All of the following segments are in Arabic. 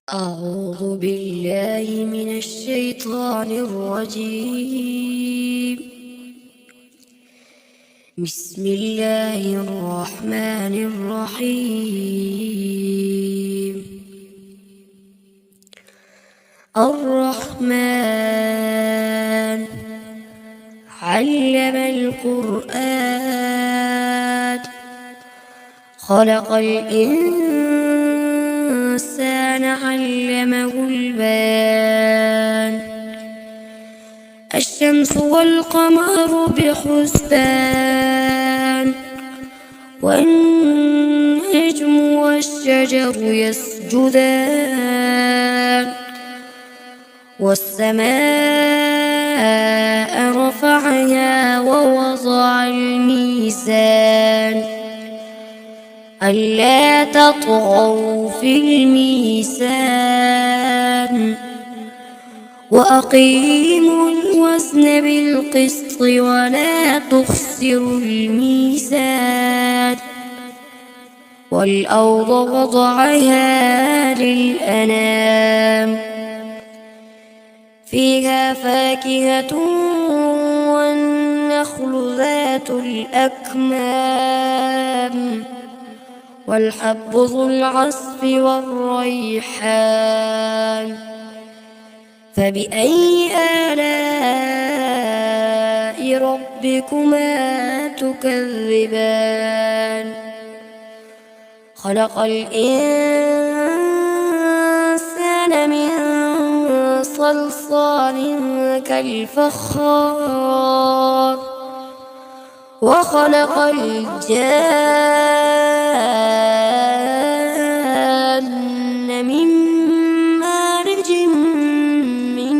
أعوذ بالله من الشيطان الرجيم. بسم الله الرحمن الرحيم. الرحمن علم القرآن خلق الإنسان علمه البيان. الشمس والقمر بحسبان والنجم والشجر يسجدان والسماء رفعها ووضع الميزان ألا تطغوا في الميزان وأقيموا الوزن بالقسط ولا تخسروا الميزان والأرض وضعها للأنام فيها فاكهة والنخل ذات الأكمام والحب ذو العصف والريحان فبأي آلاء ربكما تكذبان خلق الإنسان من صلصال كالفخار وخلق الجان من مارج من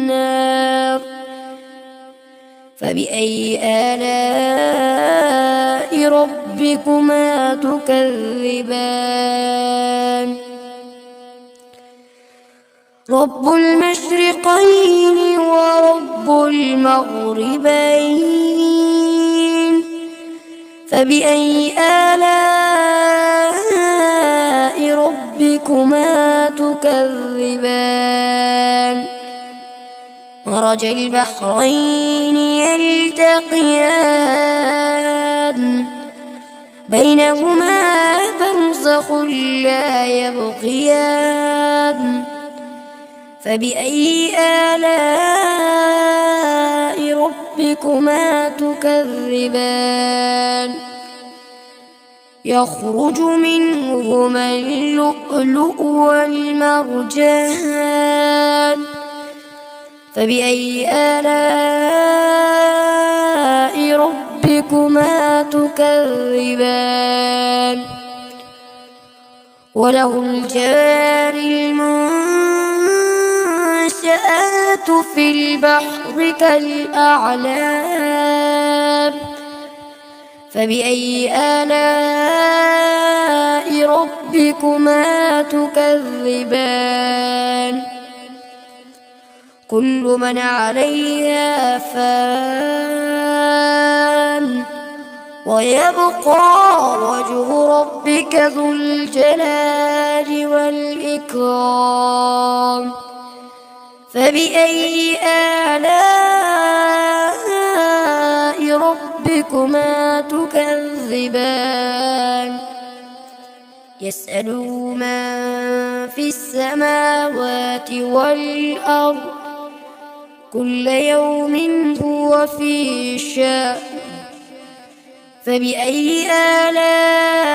نار فبأي آلاء ربكما تكذبان رب المشرقين ورب المغربين فبأي آلاء ربكما تكذبان مرج البحرين يلتقيان بينهما برزخ لا يبغيان فبأي آلاء ربكما تكذبان يخرج منهما اللؤلؤ والمرجان فبأي آلاء ربكما تكذبان وله الجوار المنشآت في البحر كالأعلام فبأي آلاء ربكما تكذبان كل من عليها فان ويبقى وجه ربك ذو الجلال والإكرام فبأي آلاء ربكما تكذبان يسأله من في السماوات والأرض كل يوم هو في شأن فبأي آلاء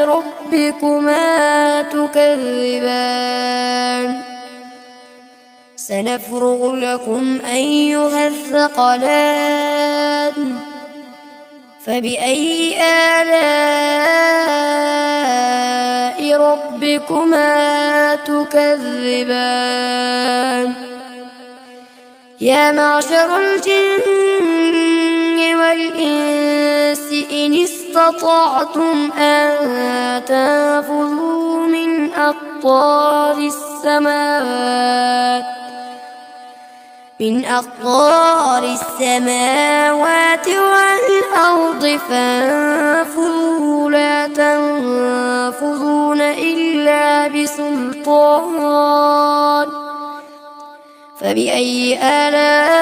ربكما تكذبان سنفرغ لكم أيها الثقلان فبأي آلاء ربكما تكذبان يا معشر الجن والإنس إن استطعتم أن تنفذوا من أقطار السماوات من أقطار السماوات والأرض فانفذوا لا تنفذون إلا بسلطان فبأي آلاء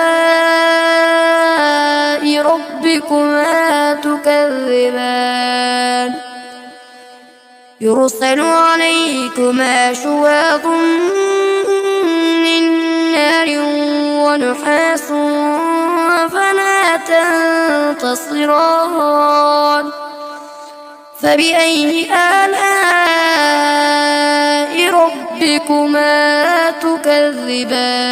ربكما تكذبان يرسل عليكما شواظ من نار ونحاس فلا تنتصران فبأي آلاء ربكما تكذبان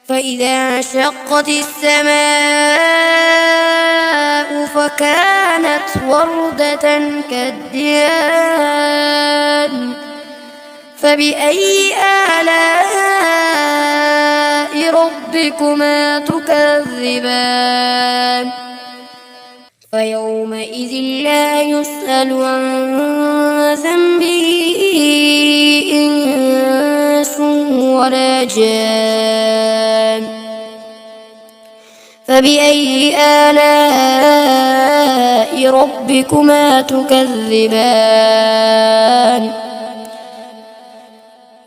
فإذا انشقت السماء فكانت وردة كالدهان فبأي آلاء ربكما تكذبان فيومئذ لا يسأل عن ذنبه إنس ولا جان فبأي آلاء ربكما تكذبان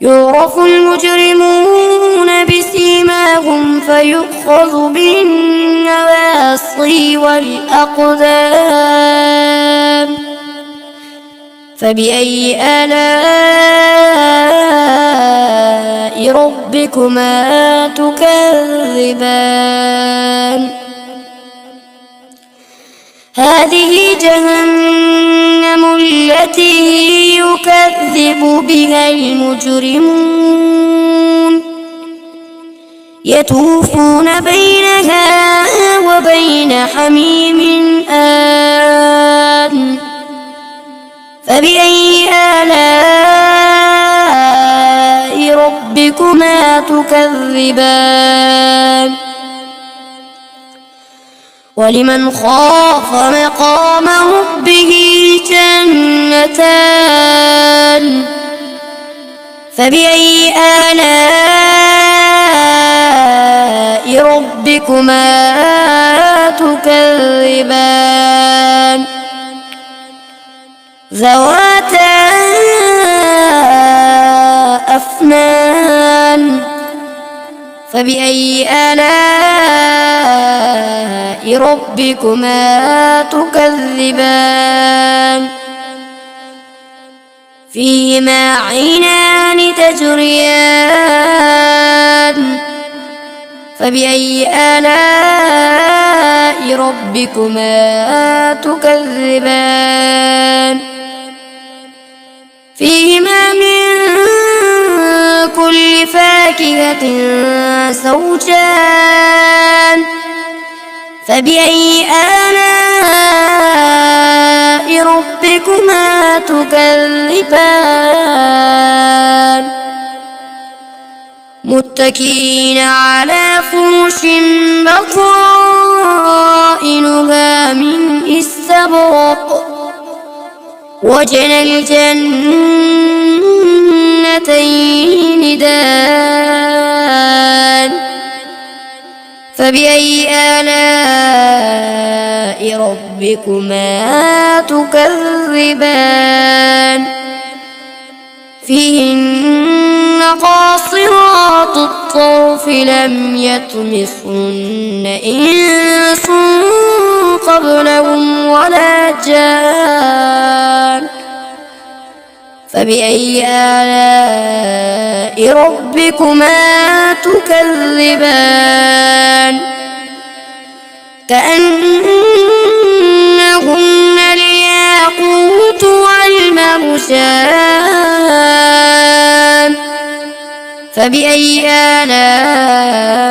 يعرف المجرمون بسيماهم فيؤخذ بالنواصي والأقدام فبأي آلاء ربكما تكذبان هذه جهنم التي يكذب بها المجرمون يطوفون بينها وبين حميم آن فبأي آلاء ربكما تكذبان ولمن خاف مقام ربه جنتان فبأي آلاء ربكما تكذبان ذواتا أفنان فبأي آلاء ربكما تكذبان فيهما عينان تجريان فبأي آلاء ربكما تكذبان فيهما من كل فاكهة زوجان فبأي آلاء ربكما تكذبان متكئين على فرش بطائنها من استبرق وجنى الجنتين دان فبأي آلاء ربكما تكذبان فيهن قاصرات الطرف لم يطمثهن إنس قبلهم ولا جان فبأي آلاء ربكما تكذبان كأنهن الياقوت والمرجان فبأي آلاء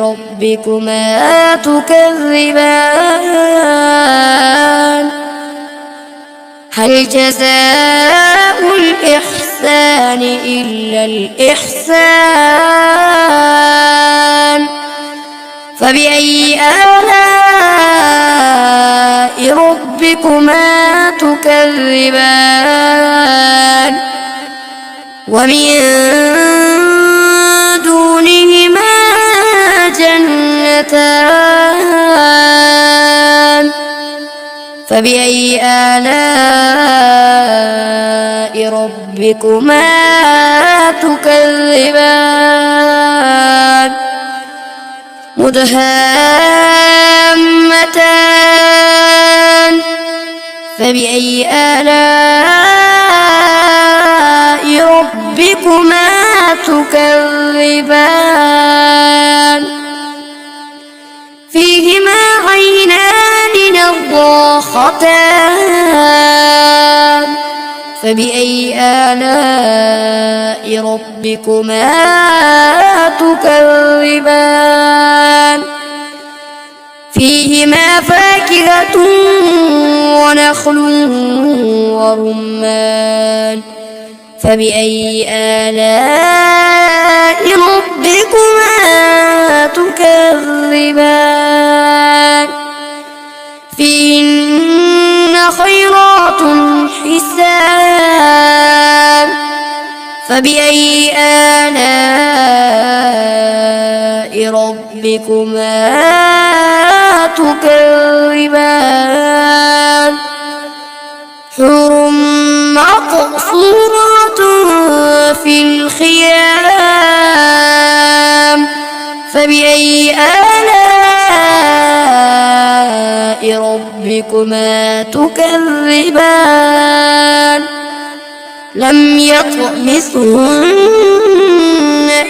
ربكما تكذبان هل جزاء الإحسان إلا الإحسان فبأي آلاء ربكما تكذبان ومن دونهما جنتان فبأي آلاء ربكما تكذبان مدهامتان فبأي آلاء ربكما تكذبان فيهما عينان نضاختان فبأي آلاء ربكما تكذبان فيهما فاكهة ونخل ورمان فبأي آلاء ربكما تكذبان فيهن خيرات حسان فبأي آلاء ربكما تكذبان حور مقصورات في الخيام فبأي آلاء ربكما تكذبان لم يطمثهن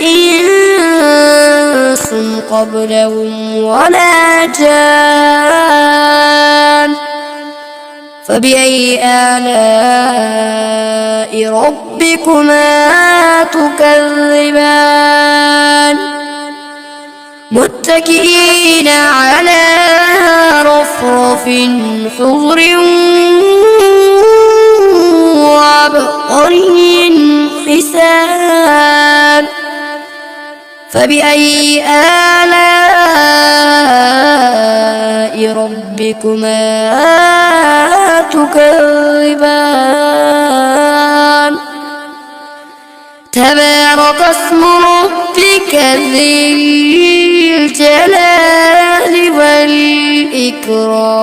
إنس قبلهم ولا جان فبأي آلاء ربكما تكذبان متكئين على رفرف خضر وعبقري حسان فبأي آلاء ربكما تكذبان تبارك اسم ربك ذي الجلال والإكرام